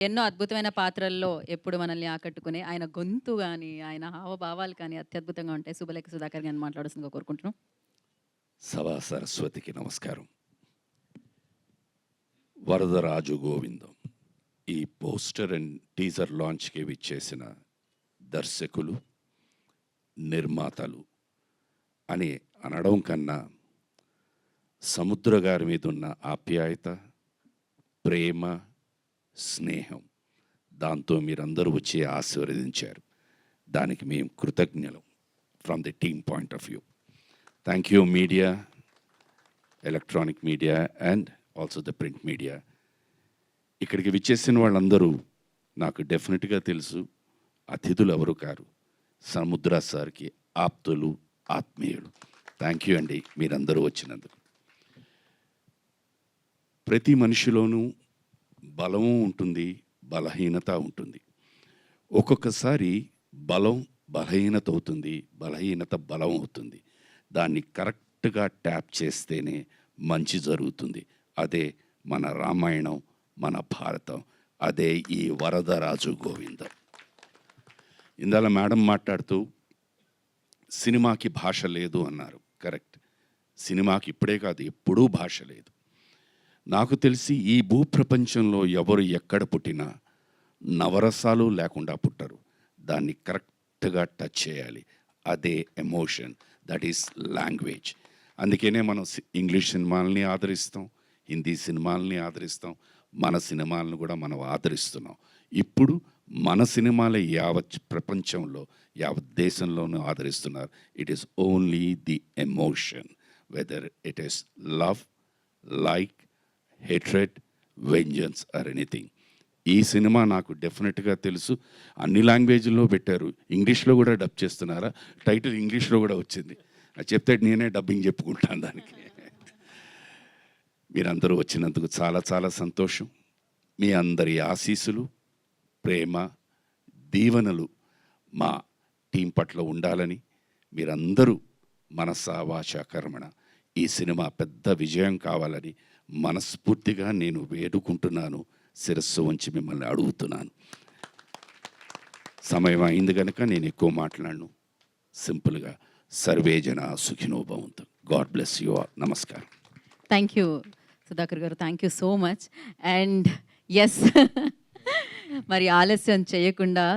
ఎన్నో అద్భుతమైన పాత్రల్లో ఎప్పుడు మనల్ని ఆకట్టుకునే ఆయన గొంతు గాని, ఆయన హావభావాలు కానీ అత్యద్భుతంగా ఉంటాయి. శుభలేఖ సుధాకర్ గారిని మాట్లాడాల్సిందిగా కోరుకుంటున్నాం. సభా సరస్వతికి నమస్కారం. వరదరాజు గోవిందం ఈ పోస్టర్ అండ్ టీజర్ లాంచ్కి విచ్చేసిన దర్శకులు, నిర్మాతలు అని అనడం కన్నా సముద్ర గారి మీద ఉన్న ఆప్యాయత, ప్రేమ, స్నేహం, దాంతో మీరందరూ వచ్చి ఆశీర్వదించారు. దానికి మేము కృతజ్ఞులం from the team point of view. Thank you media, electronic media and also the print media. ఇక్కడికి విచ్చేసిన వాళ్ళందరూ నాకు డెఫినెట్గా తెలుసు, అతిథులు ఎవరు కారు, సముద్ర సార్కి ఆప్తులు, ఆత్మీయులు. థ్యాంక్ యూ అండి మీరందరూ వచ్చినందుకు. ప్రతి మనిషిలోనూ బలము ఉంటుంది, బలహీనత ఉంటుంది. ఒక్కొక్కసారి బలం బలహీనత అవుతుంది, బలహీనత బలం అవుతుంది. దాన్ని కరెక్ట్గా ట్యాప్ చేస్తేనే మంచి జరుగుతుంది. అదే మన రామాయణం, మన భారతం, అదే ఈ వరదరాజు గోవిందం. ఇందాల మేడం మాట్లాడుతూ సినిమాకి భాష లేదు అన్నారు. కరెక్ట్. సినిమాకి ఇప్పుడే కాదు, ఎప్పుడూ భాష లేదు. నాకు తెలిసి ఈ భూప్రపంచంలో ఎవరు ఎక్కడ పుట్టినా నవరసాలు లేకుండా పుట్టరు. దాన్ని కరెక్ట్గా టచ్ చేయాలి. అదే ఎమోషన్, దట్ ఈస్ లాంగ్వేజ్. అందుకనే మనం ఇంగ్లీష్ సినిమాలని ఆదరిస్తాం, హిందీ సినిమాలని ఆదరిస్తాం, మన సినిమాలను కూడా మనం ఆదరిస్తున్నాం. ఇప్పుడు మన సినిమాలే యావత్ ప్రపంచంలో, యావత్ దేశంలోనూ ఆదరిస్తున్నారు. It is only the emotion, whether it is love, like, hatred, vengeance or anything. ఈ సినిమా నాకు డెఫినెట్గా తెలుసు. అన్ని లాంగ్వేజ్లో పెట్టారు, ఇంగ్లీష్లో కూడా డబ్ చేస్తున్నారా? టైటిల్ ఇంగ్లీష్లో కూడా వచ్చింది. అది చెప్తే నేనే డబ్బింగ్ చెప్పుకుంటాను దానికి. మీరందరూ వచ్చినందుకు చాలా చాలా సంతోషం. మీ అందరి ఆశీస్సులు, ప్రేమ, దీవెనలు మా టీం పట్ల ఉండాలని, మీరందరూ మనసా వాచా కర్మణ ఈ సినిమా పెద్ద విజయం కావాలని మనస్ఫూర్తిగా నేను వేడుకుంటున్నాను. శిరస్సు వంచి మిమ్మల్ని అడుగుతున్నాను. సమయం అయింది కనుక నేను ఎక్కువ మాట్లాడను. సింపుల్గా సర్వే జన సుఖినో భవంతు. God bless you all. నమస్కారం. థ్యాంక్ యూ సుధాకర్ గారు, thank you so much. And yes మరి ఆలస్యం చేయకుండా